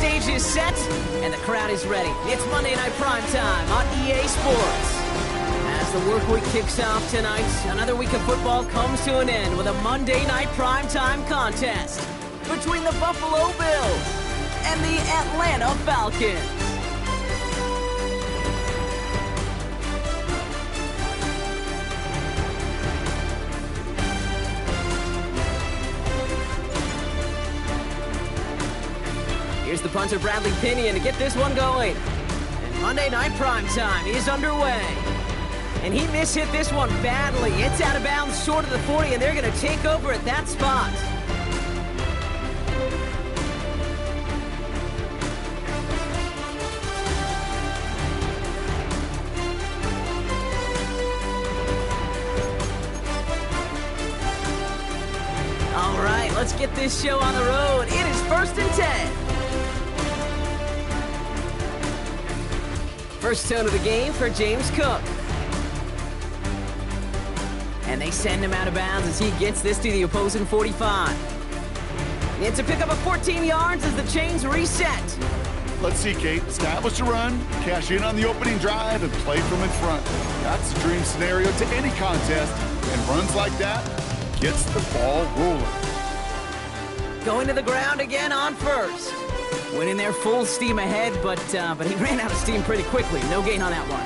stage is set, and the crowd is ready. It's Monday Night Primetime on EA Sports. As the work week kicks off tonight, another week of football comes to an end with a Monday Night Primetime contest between the Buffalo Bills and the Atlanta Falcons. Here's the punter, Bradley Pinion, to get this one going. And Monday Night Primetime is underway. And he mishit this one badly. It's out of bounds short of the 40, and they're going to take over at that spot. All right, let's get this show on the road. It is 1st and 10. First tone of the game for James Cook. And they send him out of bounds as he gets this to the opposing 45. It's a pickup of 14 yards as the chains reset. Let's see, Kate. Establish a run, cash in on the opening drive, and play from in front. That's the dream scenario to any contest, and runs like that gets the ball rolling. Going to the ground again on first. Went in there full steam ahead, but he ran out of steam pretty quickly. No gain on that one.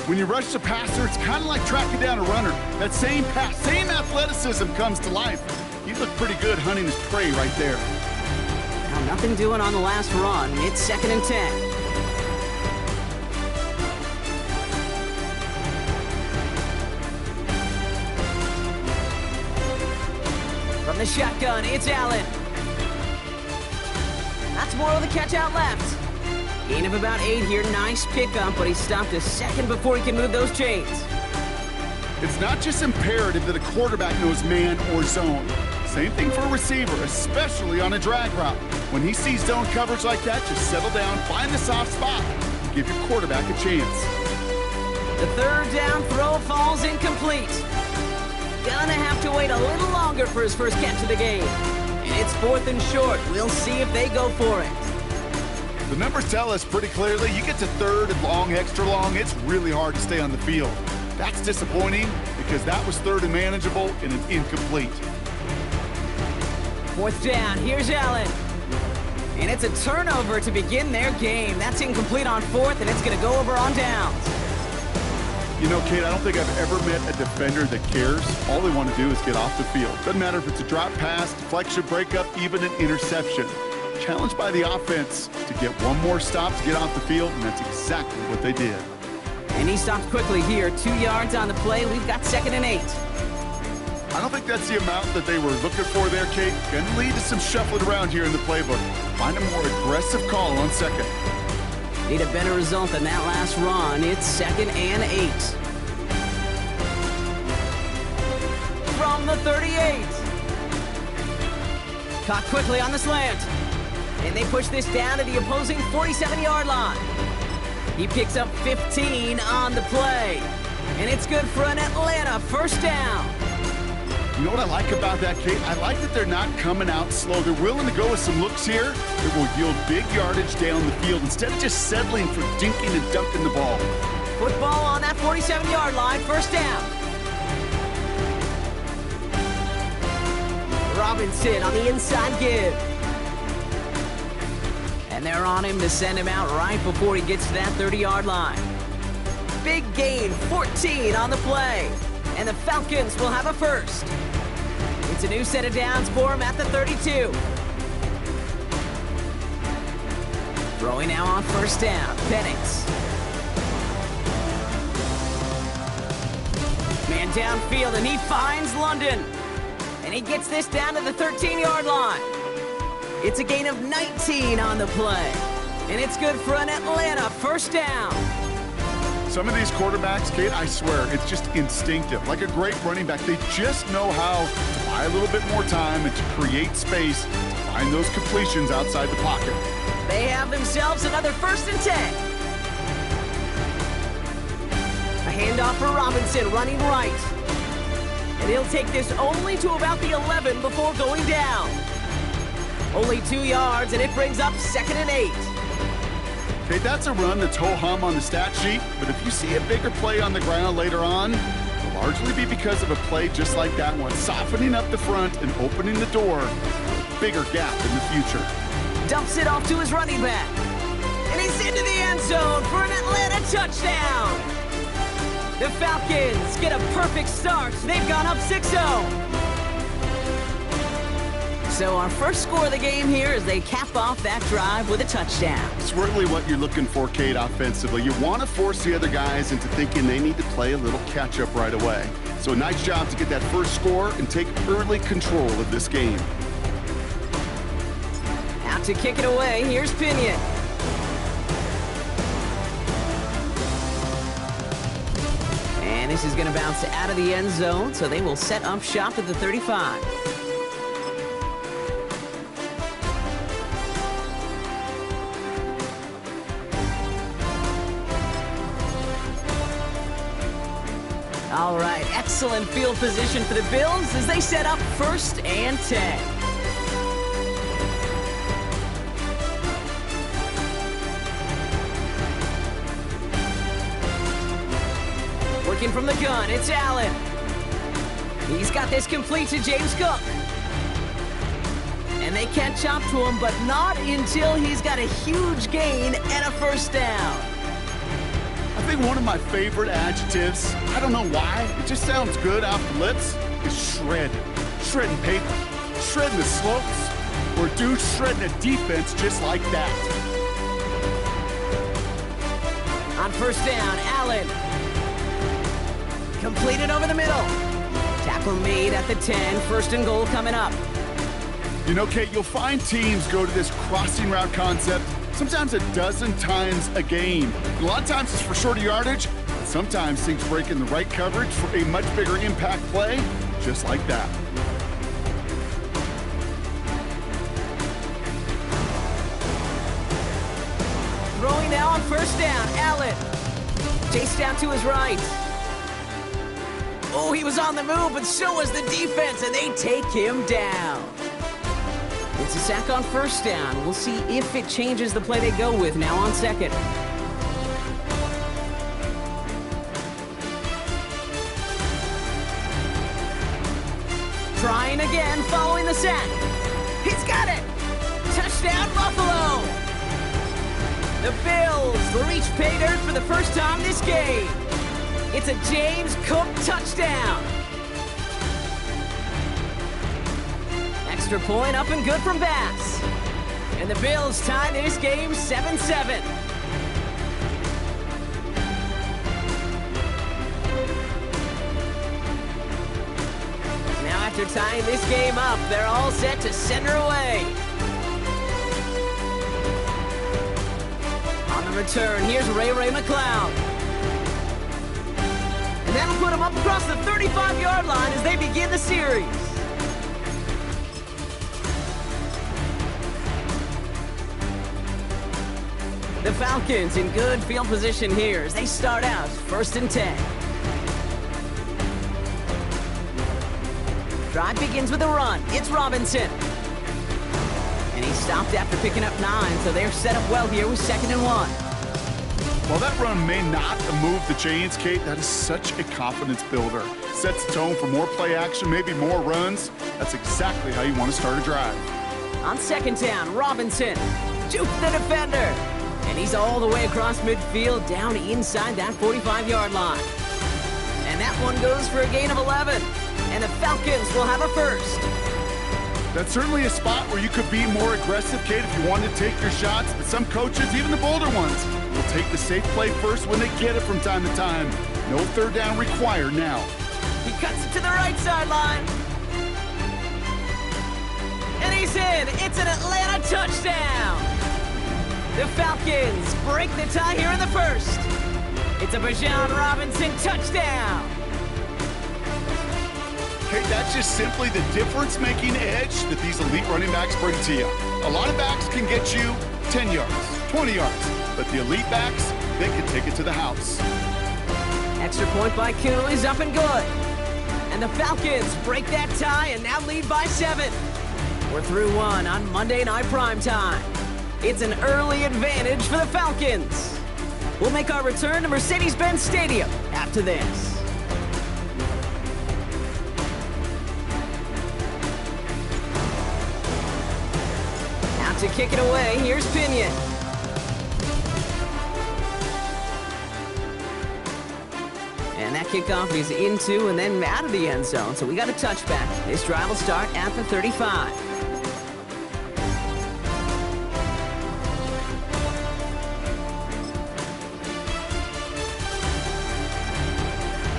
When you rush the passer, it's kind of like tracking down a runner. That same pass, same athleticism comes to life. He looked pretty good hunting his prey right there. Now, nothing doing on the last run. It's 2nd and 10. From the shotgun, it's Allen. That's more with a catch out left. Gain of about 8 here. Nice pickup, but he stopped a second before he can move those chains. It's not just imperative that a quarterback knows man or zone. Same thing for a receiver, especially on a drag route. When he sees zone coverage like that, just settle down, find the soft spot, and give your quarterback a chance. The third down throw falls incomplete. Gonna have to wait a little longer for his first catch of the game. And it's 4th and short. We'll see if they go for it. The numbers tell us pretty clearly, you get to 3rd and long, extra long, it's really hard to stay on the field. That's disappointing because that was 3rd and manageable and an incomplete. 4th down, here's Allen. And it's a turnover to begin their game. That's incomplete on 4th, and it's going to go over on downs. You know, Kate, I don't think I've ever met a defender that cares. All they want to do is get off the field. Doesn't matter if it's a drop pass, deflection, breakup, even an interception. Challenged by the offense to get one more stop to get off the field, and that's exactly what they did. And he stopped quickly here. 2 yards on the play. We've got 2nd and 8. I don't think that's the amount that they were looking for there, Kate. Going to lead to some shuffling around here in the playbook. Find a more aggressive call on 2nd. Need a better result than that last run. It's 2nd and 8. From the 38. Caught quickly on the slant. And they push this down to the opposing 47-yard line. He picks up 15 on the play. And it's good for an Atlanta first down. You know what I like about that, Kate? I like that they're not coming out slow. They're willing to go with some looks here that will yield big yardage down the field instead of just settling for dinking and dunking the ball. Football on that 47-yard line, first down. Robinson on the inside give. And they're on him to send him out right before he gets to that 30-yard line. Big gain, 14 on the play. And the Falcons will have a first. It's a new set of downs for him at the 32. Throwing now on first down, Penix. Man downfield, and he finds London. And he gets this down to the 13-yard line. It's a gain of 19 on the play. And it's good for an Atlanta first down. Some of these quarterbacks, Kate, I swear, it's just instinctive. Like a great running back, they just know how to buy a little bit more time and to create space to find those completions outside the pocket. They have themselves another 1st and 10. A handoff for Robinson, running right. And he'll take this only to about the 11 before going down. Only 2 yards, and it brings up 2nd and 8. Okay, that's a run that's ho-hum on the stat sheet, but if you see a bigger play on the ground later on, it'll largely be because of a play just like that one, softening up the front and opening the door for a bigger gap in the future. Dumps it off to his running back. And he's into the end zone for an Atlanta touchdown. The Falcons get a perfect start. They've gone up 6-0. So our first score of the game here is they cap off that drive with a touchdown. It's really what you're looking for, Kate, offensively. You want to force the other guys into thinking they need to play a little catch-up right away. So a nice job to get that first score and take early control of this game. Out to kick it away, here's Pinion. And this is going to bounce out of the end zone, so they will set up shop at the 35. All right, excellent field position for the Bills as they set up 1st and 10. Working from the gun, it's Allen. He's got this complete to James Cook. And they can't chop to him, but not until he's got a huge gain and a 1st down. I think one of my favorite adjectives, I don't know why, it just sounds good off the lips, is shred. Shredding paper, shredding the slopes, or dude shredding a defense just like that. On 1st down, Allen. Completed over the middle. Tackle made at the 10, 1st and goal coming up. You know, Kate, you'll find teams go to this crossing route concept sometimes a dozen times a game. A lot of times it's for shorter yardage, but sometimes things break in the right coverage for a much bigger impact play, just like that. Throwing now on 1st down, Allen. Chased down to his right. Oh, he was on the move, but so was the defense, and they take him down. It's a sack on 1st down. We'll see if it changes the play they go with now on 2nd. Trying again, following the sack. He's got it! Touchdown, Buffalo! The Bills reach pay dirt for the first time this game. It's a James Cook touchdown. Extra point up and good from Bass. And the Bills tie this game 7-7. Now after tying this game up, they're all set to send her away. On the return, here's Ray McLeod. And that'll put him up across the 35-yard line as they begin the series. The Falcons in good field position here as they start out 1st and 10. Drive begins with a run. It's Robinson. And he stopped after picking up 9, so they're set up well here with 2nd and 1. While that run may not move the chains, Kate, that is such a confidence builder. Sets the tone for more play action, maybe more runs. That's exactly how you want to start a drive. On 2nd down, Robinson juked the defender. And he's all the way across midfield, down inside that 45-yard line. And that one goes for a gain of 11. And the Falcons will have a 1st. That's certainly a spot where you could be more aggressive, Kate, if you wanted to take your shots. But some coaches, even the bolder ones, will take the safe play first when they get it from time to time. No 3rd down required now. He cuts it to the right sideline. And he's in. It's an Atlanta touchdown. The Falcons break the tie here in the 1st. It's a Bijan Robinson touchdown. Kate, that's just simply the difference-making edge that these elite running backs bring to you. A lot of backs can get you 10 yards, 20 yards, but the elite backs, they can take it to the house. Extra point by Koo is up and good. And the Falcons break that tie and now lead by 7. We're through one on Monday Night Primetime. It's an early advantage for the Falcons. We'll make our return to Mercedes-Benz Stadium after this. Out to kick it away, here's Pinion. And that kickoff is into and then out of the end zone, so we got a touchback. This drive will start at the 35.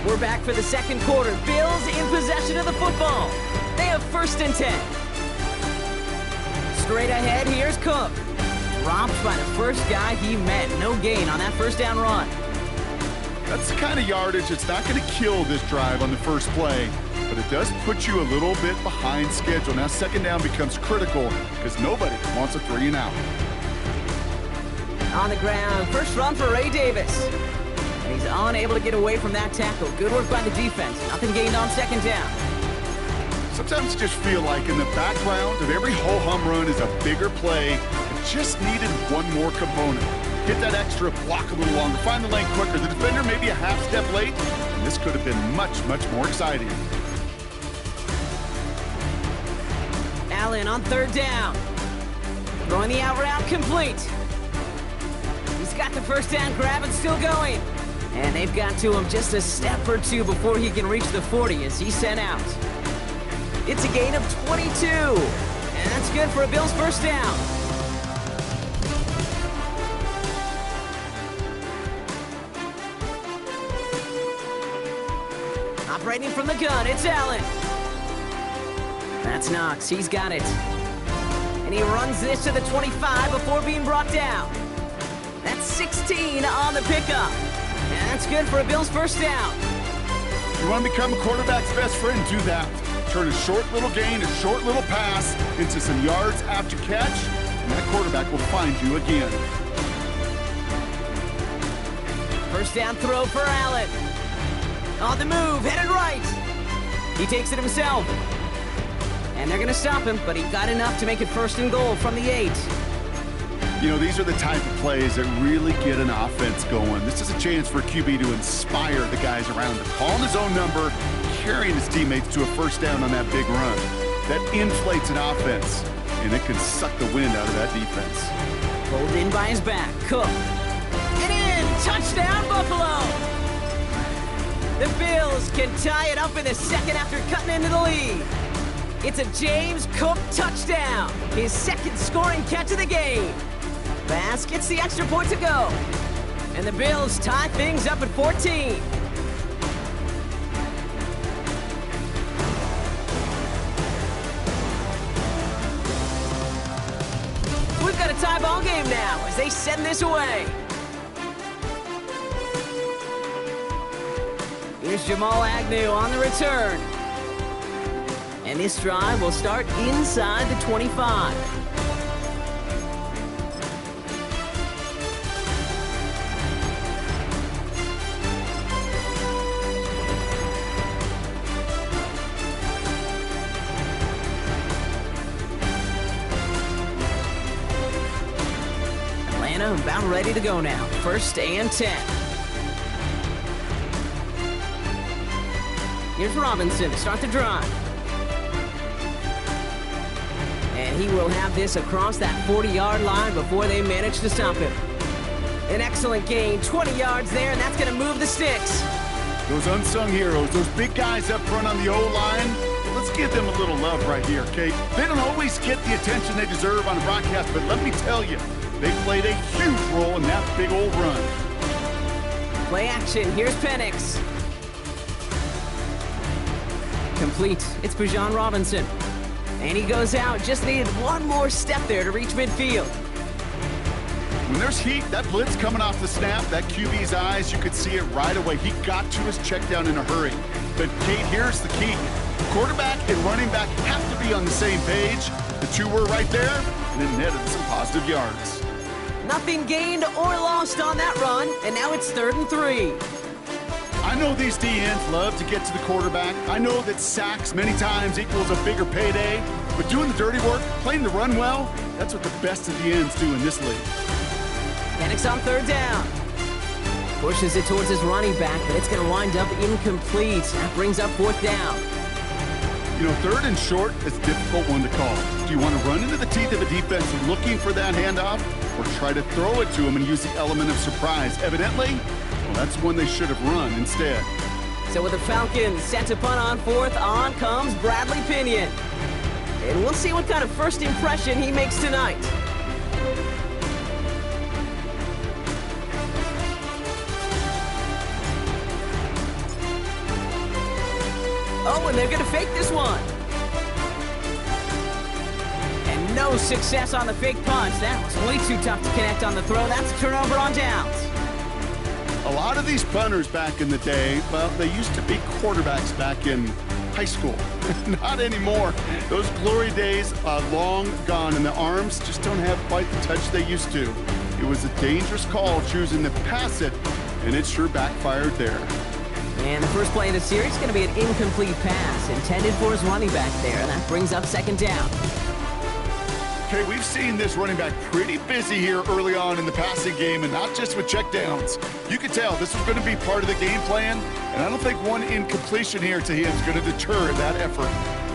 We're back for the second quarter. Bills in possession of the football. They have 1st and 10. Straight ahead, here's Cook. Dropped by the first guy he met. No gain on that first down run. That's the kind of yardage that's not going to kill this drive on the first play, but it does put you a little bit behind schedule. Now second down becomes critical because nobody wants a 3 and out. On the ground, first run for Ray Davis. And he's unable to get away from that tackle. Good work by the defense. Nothing gained on second down. Sometimes you just feel like in the background of every ho-hum run is a bigger play. It just needed one more component. Get that extra block a little longer. Find the lane quicker. The defender may be a half step late, and this could have been much, much more exciting. Allen on 3rd down. Throwing the out route complete. He's got the first down grab and still going. And they've got to him just a step or two before he can reach the 40 as he's sent out. It's a gain of 22. And that's good for a Bills first down. Operating from the gun, it's Allen. That's Knox, he's got it. And he runs this to the 25 before being brought down. That's 16 on the pickup. And that's good for a Bills first down. You want to become a quarterback's best friend, do that. Turn a short little gain, a short little pass into some yards after catch, and that quarterback will find you again. First down throw for Allen. On the move, headed right. He takes it himself. And they're going to stop him, but he got enough to make it 1st and goal from the 8. You know, these are the type of plays that really get an offense going. This is a chance for a QB to inspire the guys around him. Calling his own number, carrying his teammates to a first down on that big run. That inflates an offense, and it can suck the wind out of that defense. Pulled in by his back, Cook. And in, touchdown Buffalo! The Bills can tie it up in the second after cutting into the lead. It's a James Cook touchdown, his 2nd scoring catch of the game. Bass gets the extra point to go. And the Bills tie things up at 14. We've got a tie ball game now as they send this away. Here's Jamal Agnew on the return. And this drive will start inside the 25. Atlanta about ready to go now. 1st and 10. Here's Robinson to start the drive. And he will have this across that 40-yard line before they manage to stop him. An excellent gain, 20 yards there, and that's going to move the sticks. Those unsung heroes, those big guys up front on the O-line, let's give them a little love right here, Kate. They don't always get the attention they deserve on the broadcast, but let me tell you, they played a huge role in that big old run. Play action, here's Penix. Complete, it's Bijan Robinson. And he goes out, just needed one more step there to reach midfield. When there's heat, that blitz coming off the snap, that QB's eyes, you could see it right away. He got to his check down in a hurry. But Kate, here's the key. Quarterback and running back have to be on the same page. The two were right there, and it netted some positive yards. Nothing gained or lost on that run, and now it's 3rd and 3. I know these DNs love to get to the quarterback. I know that sacks many times equals a bigger payday, But doing the dirty work, playing the run well, that's what the best of the ends do in this league. Penix on third down. Pushes it towards his running back, but it's going to wind up incomplete. That brings up fourth down. You know, third and short is a difficult one to call. Do you want to run into the teeth of a defense looking for that handoff, or try to throw it to him and use the element of surprise? Evidently, well, that's one they should have run instead. So with the Falcons set to punt on fourth, on comes Bradley Pinion. And we'll see what kind of first impression he makes tonight. Oh, and they're going to fake this one. And no success on the fake punch. That was way too tough to connect on the throw. That's a turnover on downs. A lot of these punters back in the day, well, they used to be quarterbacks back in high school. Not anymore. Those glory days are long gone, and the arms just don't have quite the touch they used to. It was a dangerous call choosing to pass it, and it sure backfired there. And the first play of the series is going to be an incomplete pass intended for his running back there, and that brings up second down. Okay, we've seen this running back pretty busy here early on in the passing game, and not just with checkdowns. You could tell this was going to be part of the game plan, and I don't think one incompletion here to him is going to deter that effort.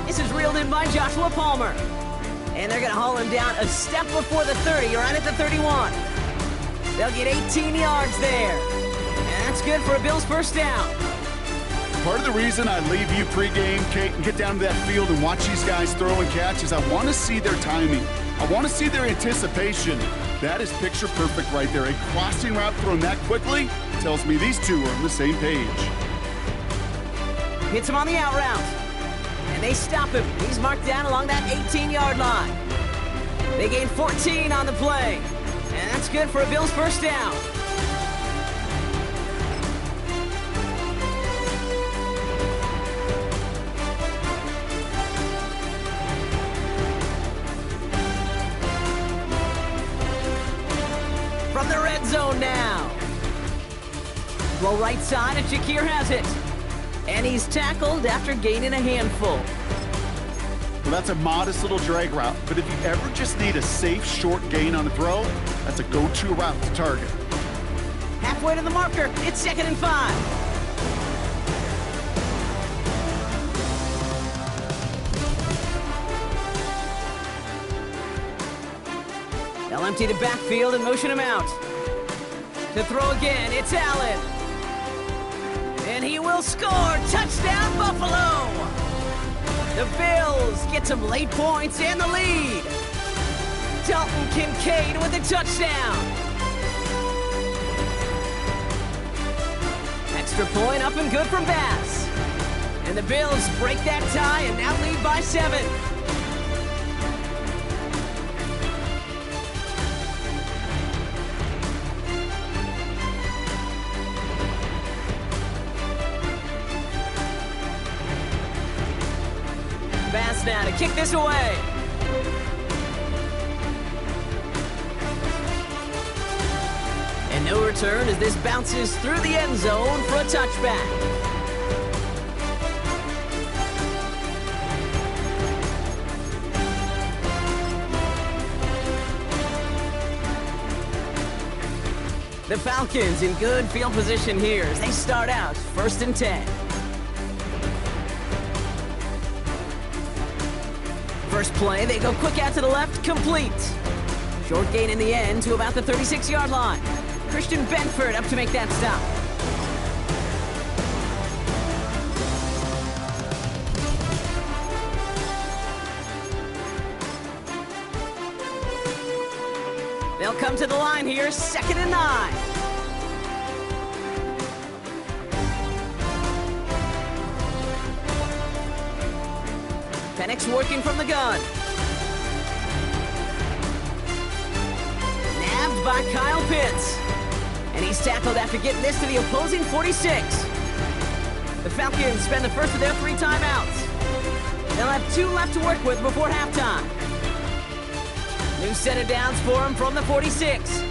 This is reeled in by Joshua Palmer. And they're going to haul him down a step before the 30, right at the 31. They'll get 18 yards there. And that's good for a Bills first down. Part of the reason I leave you pregame, Kate, and get down to that field and watch these guys throw and catch is I want to see their timing. I want to see their anticipation. That is picture perfect right there. A crossing route thrown that quickly tells me these two are on the same page. Hits him on the out route. And they stop him. He's marked down along that 18-yard line. They gain 14 on the play. And that's good for a Bills first down. From the red zone now. Throw right side, and Shakir has it. And he's tackled after gaining a handful. Well, that's a modest little drag route, but if you ever just need a safe, short gain on a throw, that's a go-to route to target. Halfway to the marker, it's 2nd and 5. They'll empty the backfield and motion him out. To throw again, it's Allen. And he will score! Touchdown, Buffalo! The Bills get some late points and the lead. Dalton Kincaid with a touchdown. Extra point up and good from Bass. And the Bills break that tie and now lead by 7. Bass now to kick this away. And no return as this bounces through the end zone for a touchback. The Falcons in good field position here as they start out 1st and 10. First play, they go quick out to the left, complete. Short gain in the end to about the 36-yard line. Christian Benford up to make that stop. They'll come to the line here, 2nd and 9. Penix working from the gun. Nabbed by Kyle Pitts. And he's tackled after getting this to the opposing 46. The Falcons spend the first of their 3 timeouts. They'll have 2 left to work with before halftime. New set of downs for him from the 46.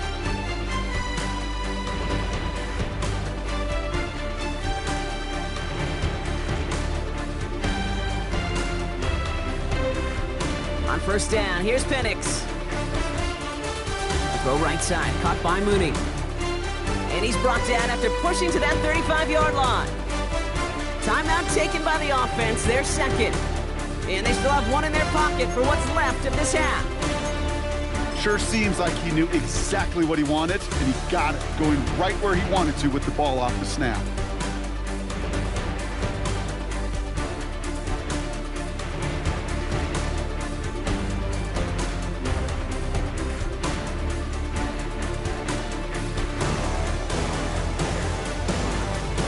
first down. Here's Penix. Throw right side, caught by Mooney. And he's brought down after pushing to that 35-yard line. Timeout taken by the offense, their second. And they still have one in their pocket for what's left of this half. Sure seems like he knew exactly what he wanted, and he got it, going right where he wanted to with the ball off the snap.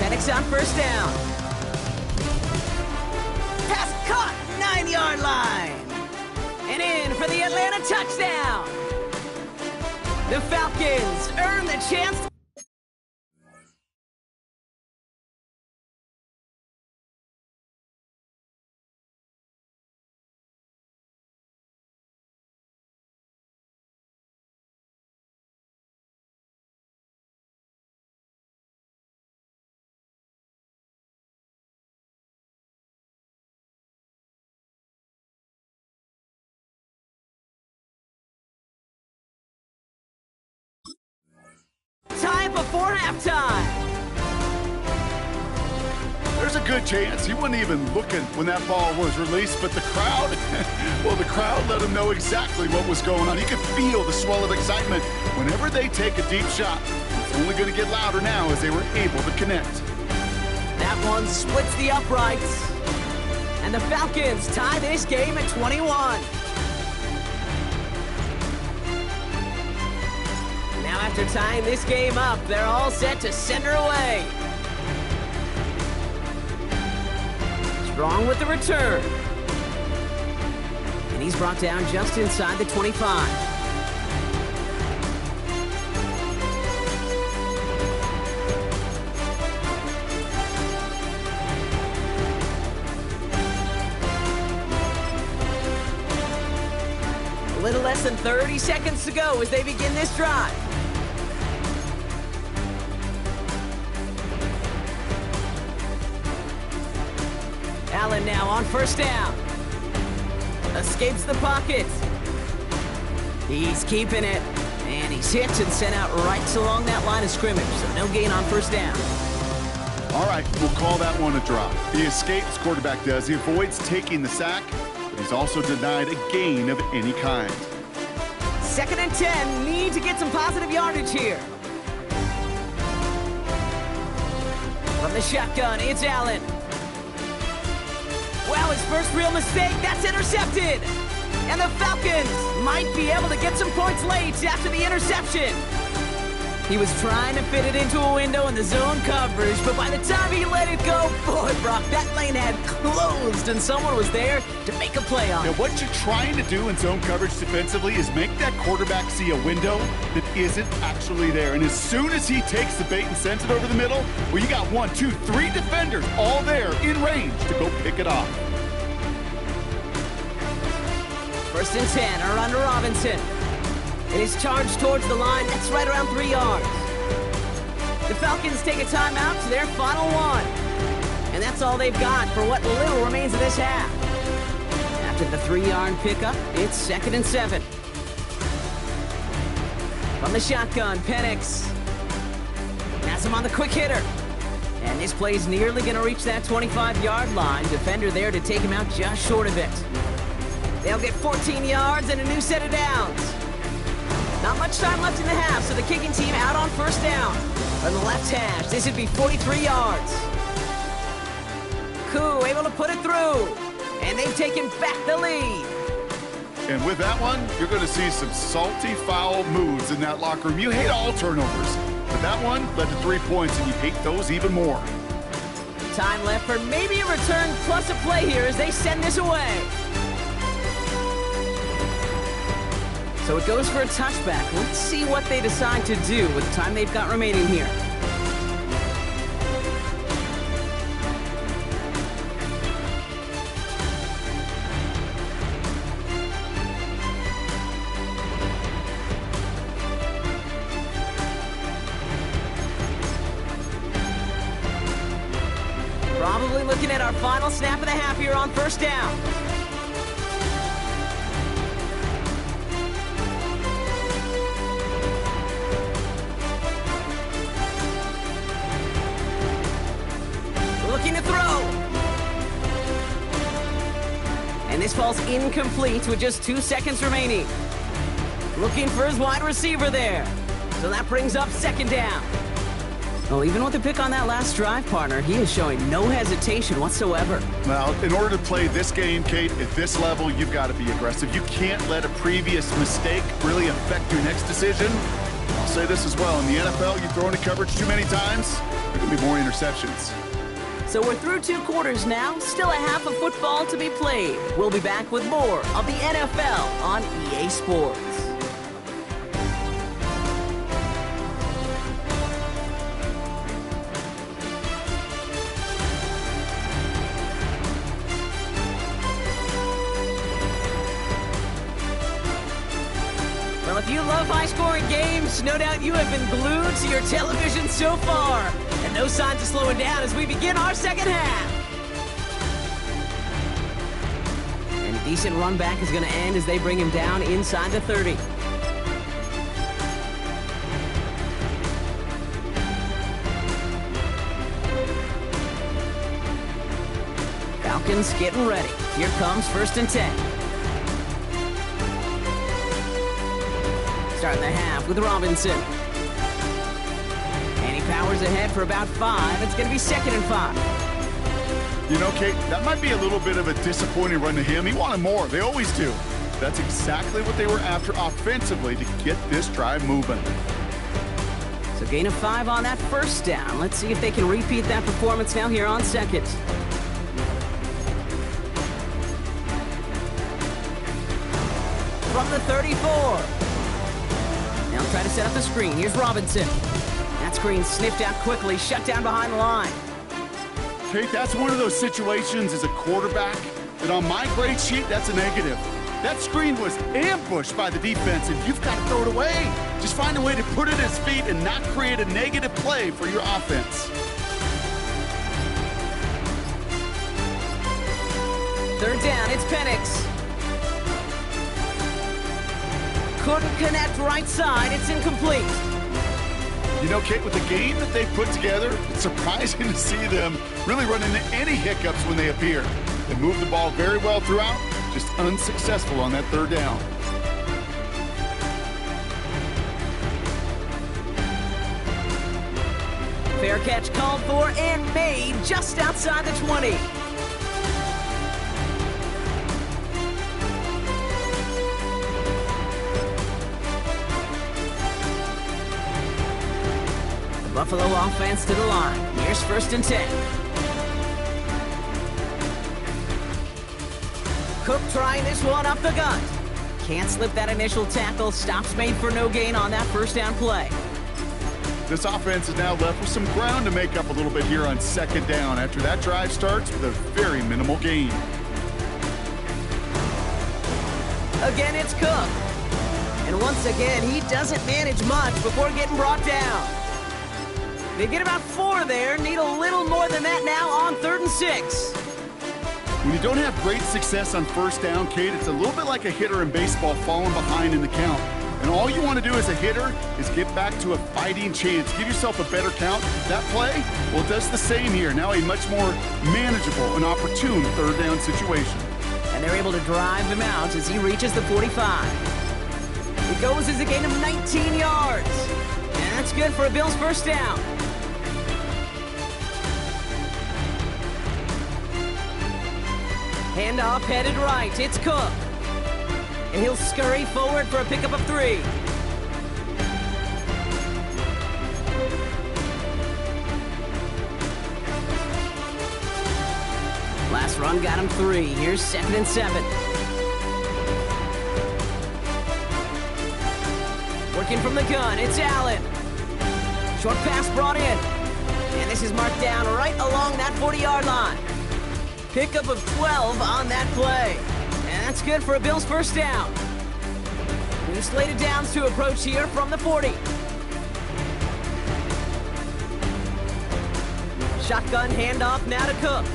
Penix on first down. Pass caught, 9-yard line. And in for the Atlanta touchdown. The Falcons earn the chance. Time before halftime. There's a good chance he wasn't even looking when that ball was released, but the crowd, well, the crowd let him know exactly what was going on. You could feel the swell of excitement whenever they take a deep shot. It's only going to get louder now as they were able to connect. That one splits the uprights. And the Falcons tie this game at 21. Now after tying this game up, they're all set to send her away. Strong with the return. And he's brought down just inside the 25. A little less than 30 seconds to go as they begin this drive. Allen now on first down. Escapes the pocket. He's keeping it. And he's hit and sent out right along that line of scrimmage. So no gain on first down. All right, we'll call that one a drop. He escapes, quarterback does. He avoids taking the sack, but he's also denied a gain of any kind. 2nd and 10. Need to get some positive yardage here. From the shotgun, it's Allen. Wow, his first real mistake, that's intercepted. And the Falcons might be able to get some points late after the interception. He was trying to fit it into a window in the zone coverage, but by the time he let it go, boy, Brock, that lane had closed and someone was there to make a play on it. Now, what you're trying to do in zone coverage defensively is make that quarterback see a window that isn't actually there. And as soon as he takes the bait and sends it over the middle, well, you got 1, 2, 3 defenders all there in range to go pick it off. 1st and 10, a run to Robinson. It is charged towards the line. That's right around 3 yards. The Falcons take a timeout to their final one. And that's all they've got for what little remains of this half. After the 3-yard pickup, it's 2nd and 7. From the shotgun, Penix has him on the quick hitter. And this play's nearly going to reach that 25-yard line. Defender there to take him out just short of it. They'll get 14 yards and a new set of downs. Not much time left in the half, so the kicking team out on first down. On the left hash, this would be 43 yards. Koo able to put it through. And they've taken back the lead. And with that one, you're going to see some salty, foul moves in that locker room. You hate all turnovers, but that one led to 3 points, and you hate those even more. Time left for maybe a return plus a play here as they send this away. So it goes for a touchback. Let's see what they decide to do with the time they've got remaining here. Probably looking at our final snap of the half here on first down. And this falls incomplete with just 2 seconds remaining. Looking for his wide receiver there. So that brings up 2nd down. Well, even with the pick on that last drive, partner, he is showing no hesitation whatsoever. Well, in order to play this game, Kate, at this level, you've got to be aggressive. You can't let a previous mistake really affect your next decision. I'll say this as well. In the NFL, you throw into coverage too many times, there could be more interceptions. So we're through 2 quarters now. Still a half of football to be played. We'll be back with more of the NFL on EA Sports. Well, if you love high-scoring games, no doubt you have been glued to your television so far. And no signs of slowing down as we begin our 2nd half. And a decent run back is going to end as they bring him down inside the 30. Falcons getting ready. Here comes 1st and 10. Starting the half with Robinson. And he powers ahead for about 5. It's going to be 2nd and 5. You know, Kate, that might be a little bit of a disappointing run to him. He wanted more. They always do. That's exactly what they were after offensively to get this drive moving. So gain of 5 on that 1st down. Let's see if they can repeat that performance now here on 2nd. From the 34. Now try to set up the screen. Here's Robinson. That screen sniffed out quickly, shut down behind the line. Kate, that's one of those situations as a quarterback that on my grade sheet, that's a negative. That screen was ambushed by the defense, and you've got to throw it away. Just find a way to put it at his feet and not create a negative play for your offense. 3rd down, it's Penix. Couldn't connect right side, it's incomplete. You know, Kate, with the game that they've put together, it's surprising to see them really run into any hiccups when they appear. They move the ball very well throughout, just unsuccessful on that 3rd down. Fair catch called for and made just outside the 20. Buffalo offense to the line. Here's 1st and 10. Cook trying this one up the gut. Can't slip that initial tackle. Stops made for no gain on that 1st down play. This offense is now left with some ground to make up a little bit here on 2nd down after that drive starts with a very minimal gain. Again, it's Cook. And once again, he doesn't manage much before getting brought down. They get about 4 there, need a little more than that now on 3rd and 6. When you don't have great success on 1st down, Kate, it's a little bit like a hitter in baseball falling behind in the count. And all you want to do as a hitter is get back to a fighting chance. Give yourself a better count. That play, well, it does the same here. Now a much more manageable and opportune 3rd down situation. And they're able to drive him out as he reaches the 45. It goes as a gain of 19 yards. And that's good for a Bills 1st down. Handoff headed right. It's Cook. And he'll scurry forward for a pickup of 3. Last run got him 3. Here's 2nd and 7. Working from the gun, it's Allen. Short pass brought in. And this is marked down right along that 40-yard line. Pickup of 12 on that play. And that's good for a Bills 1st down. New slated downs to approach here from the 40. Shotgun handoff now to Cook.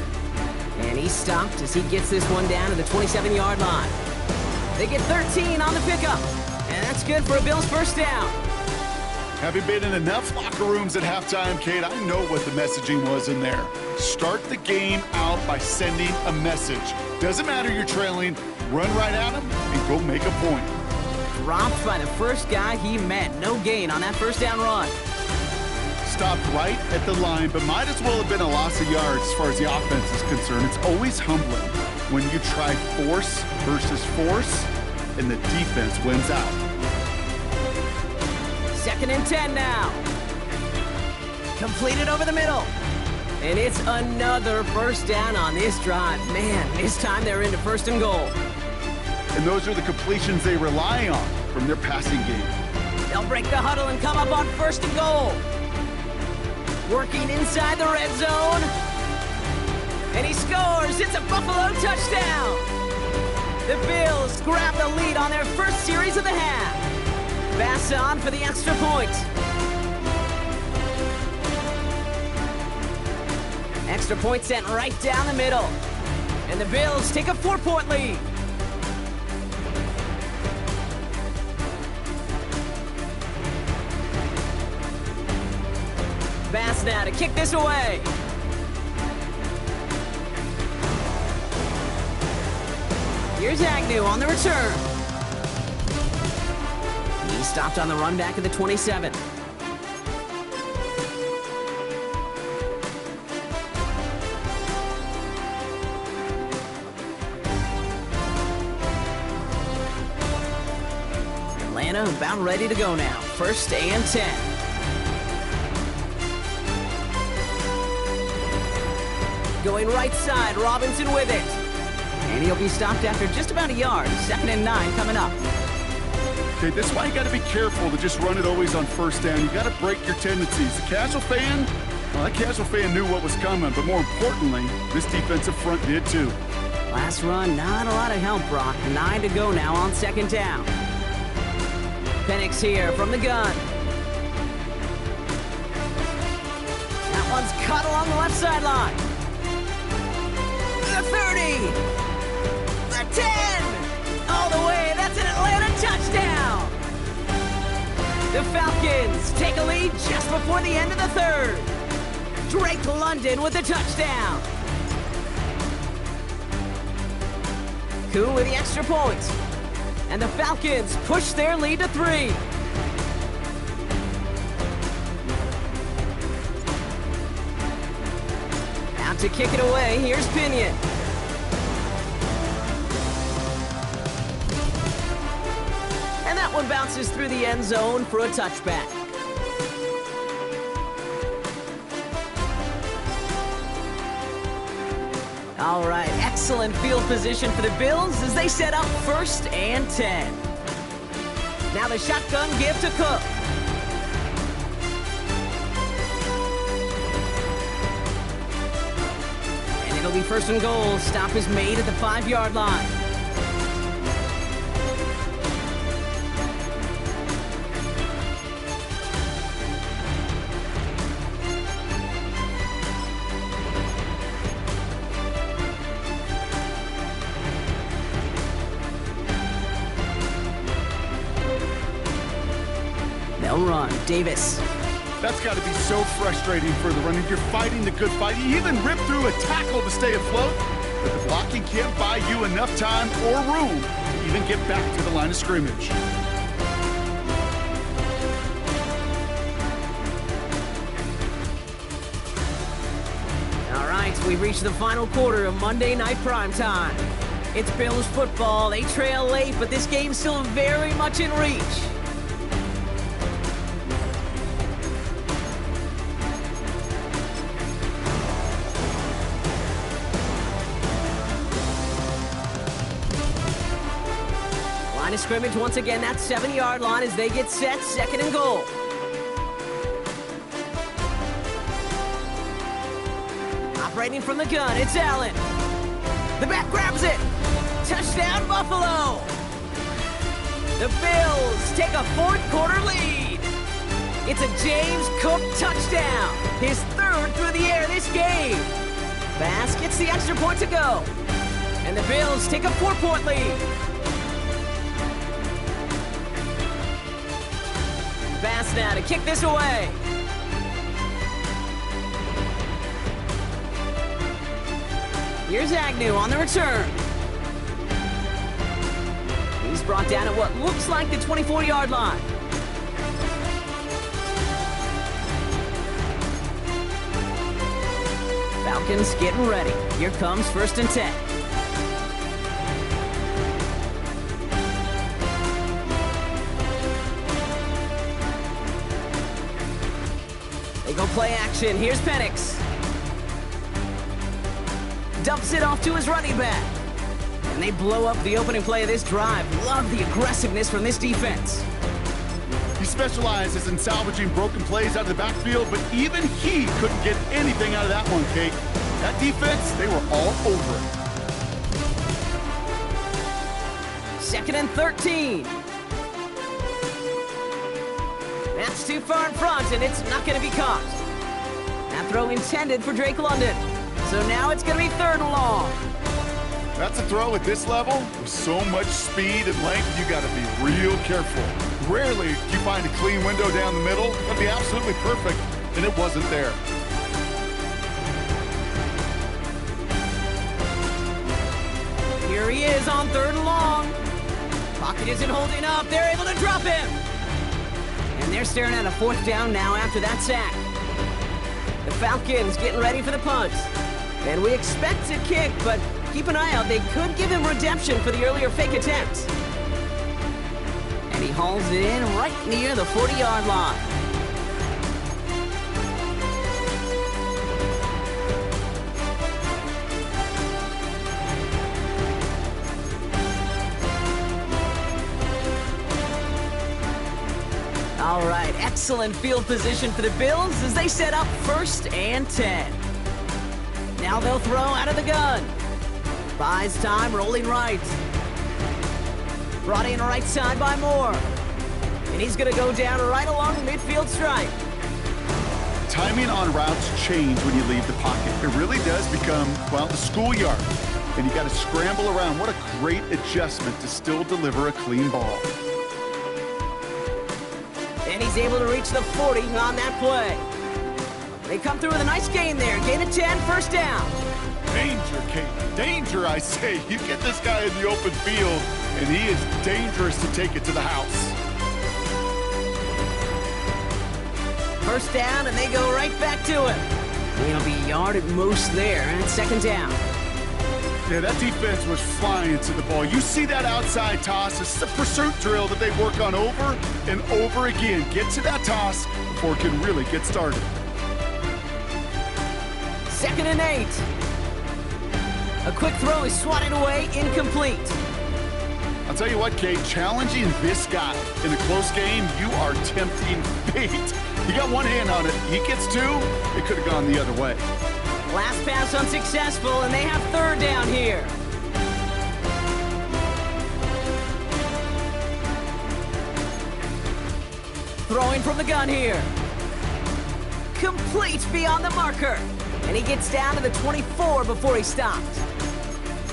And he's stopped as he gets this one down to the 27-yard line. They get 13 on the pickup. And that's good for a Bills 1st down. Having been in enough locker rooms at halftime, Kate, I know what the messaging was in there. Start the game out by sending a message. Doesn't matter you're trailing, run right at him and go make a point. Dropped by the first guy he met. No gain on that first down run. Stopped right at the line, but might as well have been a loss of yards as far as the offense is concerned. It's always humbling when you try force versus force and the defense wins out. 2nd and 10 now. Completed over the middle. And it's another first down on this drive. Man, this time they're into 1st and goal. And those are the completions they rely on from their passing game. They'll break the huddle and come up on 1st and goal. Working inside the red zone. And he scores. It's a Buffalo touchdown. The Bills grab the lead on their first series of the half. Pass on for the extra point. Extra point sent right down the middle. And the Bills take a 4-point lead. Pass now to kick this away. Here's Agnew on the return. He stopped on the run back at the 27. Atlanta about ready to go now. 1st and 10. Going right side, Robinson with it. And he'll be stopped after just about a yard. 2nd and 9 coming up. Okay, that's why you got to be careful to just run it always on 1st down. You got to break your tendencies. The casual fan, well, that casual fan knew what was coming, but more importantly, this defensive front did too. Last run, not a lot of help, Brock. 9 to go now on 2nd down. Penix here from the gun. That one's cut along the left sideline. The 30. The 10. All the way. That's an Atlanta touchdown. The Falcons take a lead just before the end of the 3rd. Drake London with the touchdown. Koo with the extra point. And the Falcons push their lead to 3. Out to kick it away, here's Pinion. And that one bounces through the end zone for a touchback. All right, excellent field position for the Bills as they set up 1st and 10. Now the shotgun give to Cook. And it'll be 1st and goal. Stop is made at the 5-yard line. They'll run. Davis. That's got to be so frustrating for the runner. You're fighting the good fight. You even rip through a tackle to stay afloat, but the blocking can't buy you enough time or room to even get back to the line of scrimmage. All right, we've reached the final quarter of Monday Night Primetime. It's Bills football. They trail late, but this game's still very much in reach. Line of scrimmage once again, that 7-yard line as they get set, 2nd and goal. Operating from the gun, it's Allen. The back grabs it. Touchdown, Buffalo. The Bills take a 4th quarter lead. It's a James Cook touchdown. His 3rd through the air this game. Bass gets the extra point to go. And the Bills take a 4-point lead. Pass now to kick this away. Here's Agnew on the return. He's brought down at what looks like the 24-yard line. Falcons getting ready. Here comes 1st and 10. They go play action. Here's Penix. Dumps it off to his running back. And they blow up the opening play of this drive. Love the aggressiveness from this defense. He specializes in salvaging broken plays out of the backfield, but even he couldn't get anything out of that one, Kate. That defense, they were all over it. 2nd and 13. That's too far in front, and it's not going to be caught. That throw intended for Drake London. So now it's going to be 3rd and long. That's a throw at this level. With so much speed and length, you got to be real careful. Rarely do you find a clean window down the middle. That'd be absolutely perfect, and it wasn't there. Here he is on 3rd and long. Pocket isn't holding up. They're able to drop him. And they're staring at a 4th down now after that sack. The Falcons getting ready for the punt. And we expect to kick, but keep an eye out. They could give him redemption for the earlier fake attempt. And he hauls it in right near the 40-yard line. All right, excellent field position for the Bills as they set up 1st and 10. Now they'll throw out of the gun. Buys time, rolling right. Brought in right side by Moore. And he's going to go down right along the midfield stripe. Timing on routes change when you leave the pocket. It really does become, well, the schoolyard. And you got to scramble around. What a great adjustment to still deliver a clean ball. And he's able to reach the 40 on that play. They come through with a nice gain there. Gain of 10, 1st down. Danger, Kate. Danger, I say. You get this guy in the open field, and he is dangerous to take it to the house. 1st down, and they go right back to him. It'll be a yard at most there, and it's 2nd down. Yeah, that defense was flying to the ball. You see that outside toss. This is a pursuit drill that they work on over and over again. Get to that toss before it can really get started. 2nd and 8. A quick throw is swatted away, incomplete. I'll tell you what, Kate, challenging this guy in a close game, you are tempting fate. You got one hand on it. He gets 2. It could have gone the other way. Last pass unsuccessful, and they have 3rd down here. Throwing from the gun here. Complete beyond the marker. And he gets down to the 24 before he stops.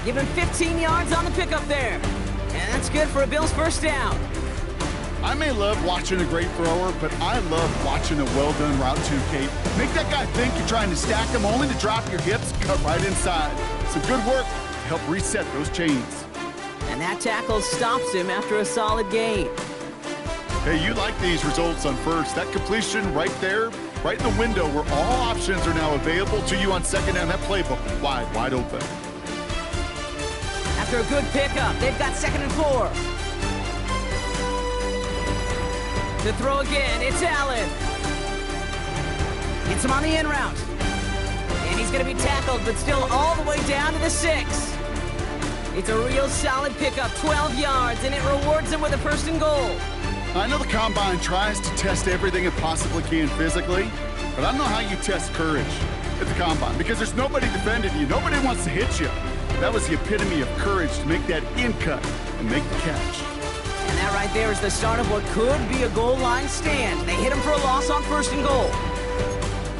Give him 15 yards on the pickup there. And that's good for a Bills 1st down. I may love watching a great thrower, but I love watching a well-done route too, Kate. Make that guy think you're trying to stack him only to drop your hips, cut right inside. Some good work to help reset those chains. And that tackle stops him after a solid gain. Hey, you like these results on 1st. That completion right there, right in the window where all options are now available to you on 2nd down. That playbook wide open. After a good pickup, they've got 2nd and 4. To throw again, it's Allen. Gets him on the in route. And he's going to be tackled, but still all the way down to the 6. It's a real solid pickup, 12 yards, and it rewards him with a 1st and goal. I know the Combine tries to test everything it possibly can physically, but I don't know how you test courage at the Combine because there's nobody defending you. Nobody wants to hit you. That was the epitome of courage to make that in cut and make the catch. And that right there is the start of what could be a goal line stand. They hit him for a loss on 1st and goal.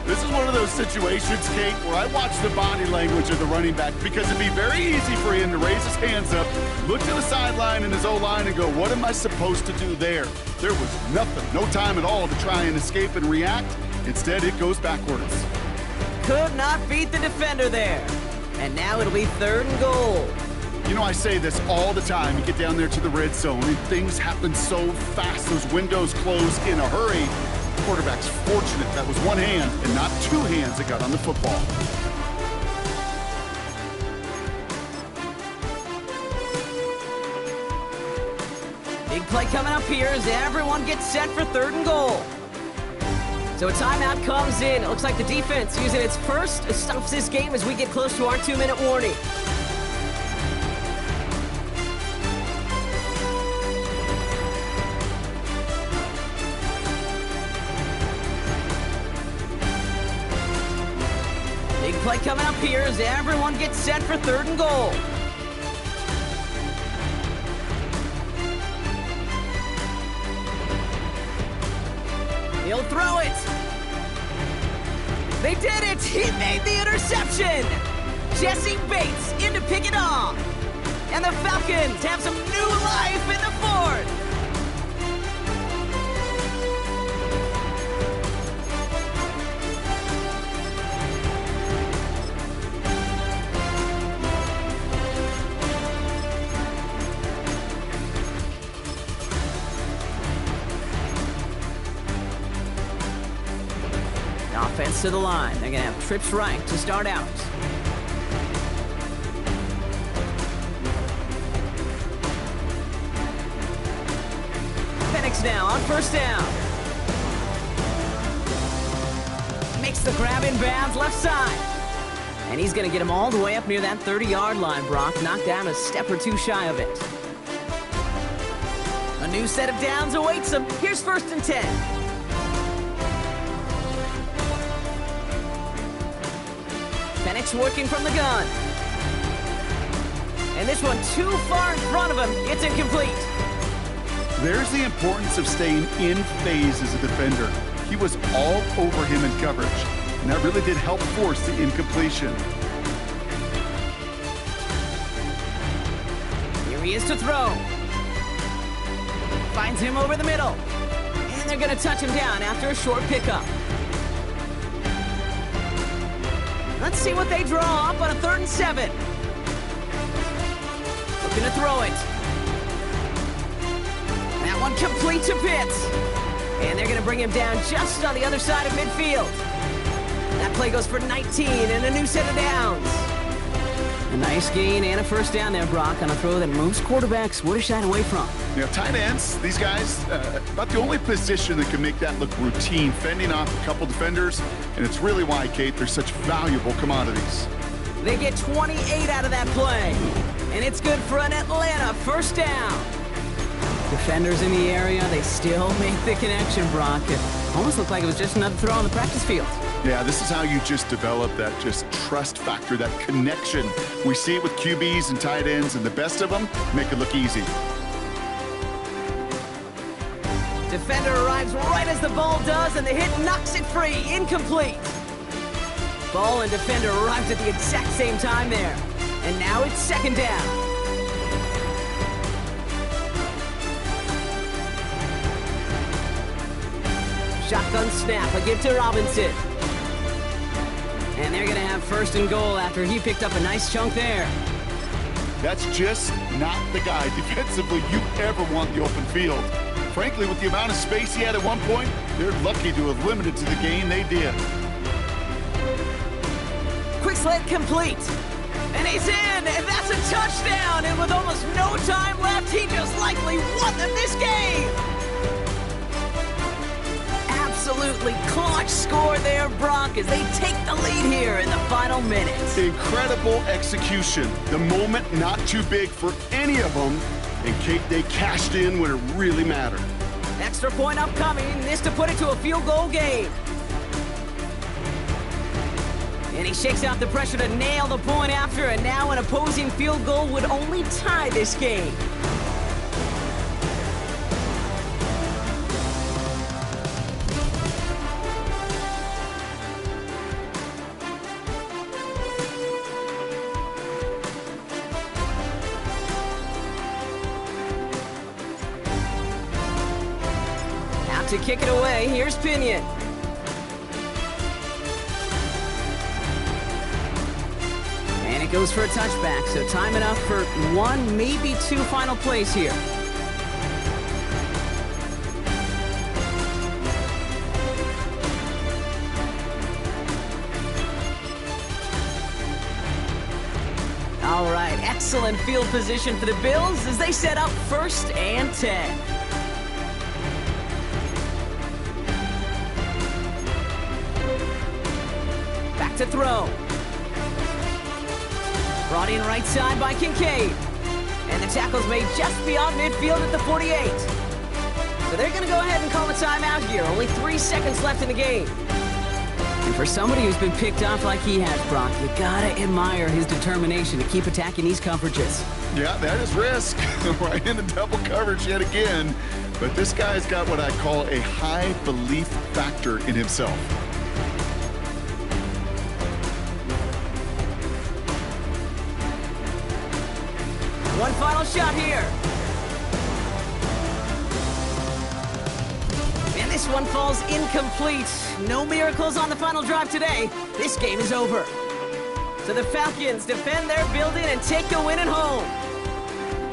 This is one of those situations, Kate, where I watch the body language of the running back because it'd be very easy for him to raise his hands up, look to the sideline in his O-line and go, what am I supposed to do there? There was nothing, no time at all to try and escape and react. Instead, it goes backwards. Could not beat the defender there. And now it'll be 3rd and goal. You know, I say this all the time. You get down there to the red zone, and things happen so fast. Those windows close in a hurry. The quarterback's fortunate that was one hand and not two hands that got on the football. Big play coming up here as everyone gets set for 3rd and goal. So a timeout comes in. It looks like the defense using its first stops this game as we get close to our 2-minute warning. Big play coming up here as everyone gets set for 3rd and goal. He'll throw it. They did it. He made the interception. Jesse Bates in to pick it off. And the Falcons have some new life in the 4th. Offense to the line. They're going to have trips right to start out. Penix now on 1st down. Makes the grab in bounds left side. And he's going to get him all the way up near that 30-yard line, Brock. Knocked down a step or two shy of it. A new set of downs awaits him. Here's 1st and 10. Penix working from the gun. And this one too far in front of him. It's incomplete. There's the importance of staying in phase as a defender. He was all over him in coverage, and that really did help force the incompletion. Here he is to throw. Finds him over the middle. And they're going to touch him down after a short pickup. Let's see what they draw up on a 3rd and 7. Looking to throw it. That one complete to Pitts. And they're going to bring him down just on the other side of midfield. That play goes for 19 and a new set of downs. A nice gain and a 1st down there, Brock, on a throw that most quarterbacks would have shied away from. You know, tight ends, these guys, about the only position that can make that look routine, fending off a couple defenders, and it's really why, Kate, they're such valuable commodities. They get 28 out of that play, and it's good for an Atlanta 1st down. Defenders in the area, they still make the connection, Brock. It almost looked like it was just another throw on the practice field. Yeah, this is how you just develop that just trust factor, that connection. We see it with QBs and tight ends, and the best of them make it look easy. Defender arrives right as the ball does, and the hit knocks it free. Incomplete. Ball and defender arrived at the exact same time there. And now it's 2nd down. Shotgun snap, a give to Robinson. And they're going to have 1st and goal after he picked up a nice chunk there. That's just not the guy defensively you ever want the open field. Frankly, with the amount of space he had at one point, they're lucky to have limited to the gain they did. Quick slant complete. And he's in, and that's a touchdown. And with almost no time left, he just likely won them this game. Absolutely clutch score there, Brock, as they take the lead here in the final minutes. Incredible execution. The moment not too big for any of them. And Kate, they cashed in when it really mattered. Extra point upcoming. This to put it to a field goal game. And he shakes out the pressure to nail the point after, and now an opposing field goal would only tie this game. to kick it away. Here's Pinion. And it goes for a touchback, so time enough for one, maybe two final plays here. All right, excellent field position for the Bills as they set up 1st and 10. Back to throw. Brought in right side by Kincaid. And the tackle's made just beyond midfield at the 48. So they're going to go ahead and call a timeout here. Only 3 seconds left in the game. And for somebody who's been picked off like he has, Brock, you gotta admire his determination to keep attacking these coverages. Yeah, that is risk. Right into double coverage yet again. But this guy's got what I call a high belief factor in himself. One final shot here. And this one falls incomplete. No miracles on the final drive today. This game is over. So the Falcons defend their building and take the win at home.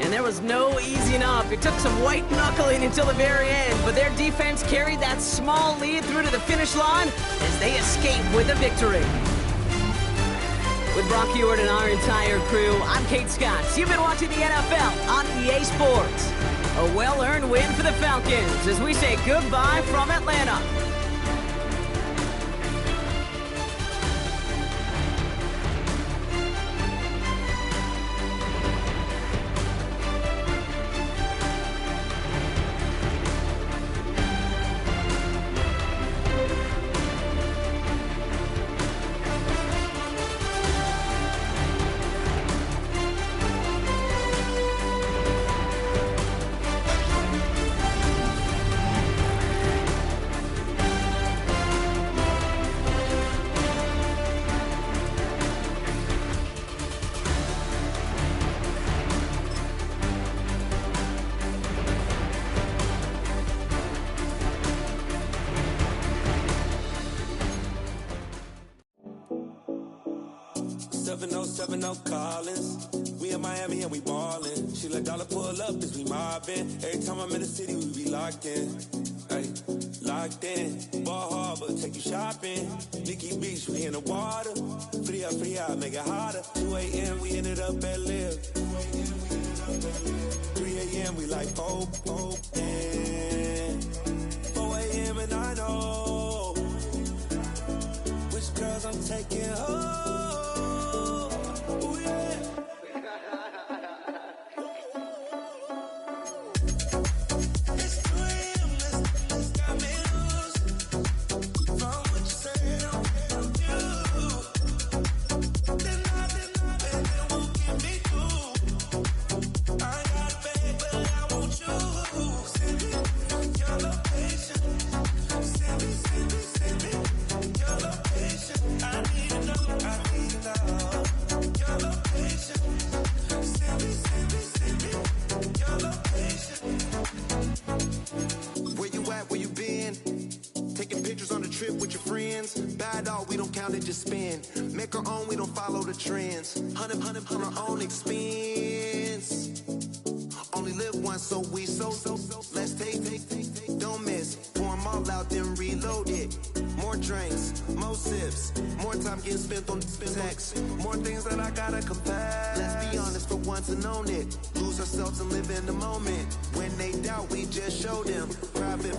And there was no easing up. It took some white knuckling until the very end, but their defense carried that small lead through to the finish line as they escape with a victory. With Brock Heward and our entire crew, I'm Kate Scott. You've been watching the NFL on EA Sports. A well-earned win for the Falcons as we say goodbye from Atlanta. No Collins. We in Miami and we ballin'. She let dollar pull up as we mobbin'. Every time I'm in the city, we be locked in. Ay, locked in. Ball Harbor, take you shopping. Nikki Beach, we in the water. Free up, make it hotter. 2 a.m. we ended up at Live. 3 a.m. we like Pope. 4 a.m. and I know which girls I'm taking home. Just spin, make our own, we don't follow the trends. 100 on our own expense. Only live once, so let's take, don't miss. Pour them all out, then reload it. More drinks, more sips, more time getting spent on text. More things that I gotta confess. Let's be honest for once and own it. Lose ourselves and live in the moment. When they doubt, we just show them. Private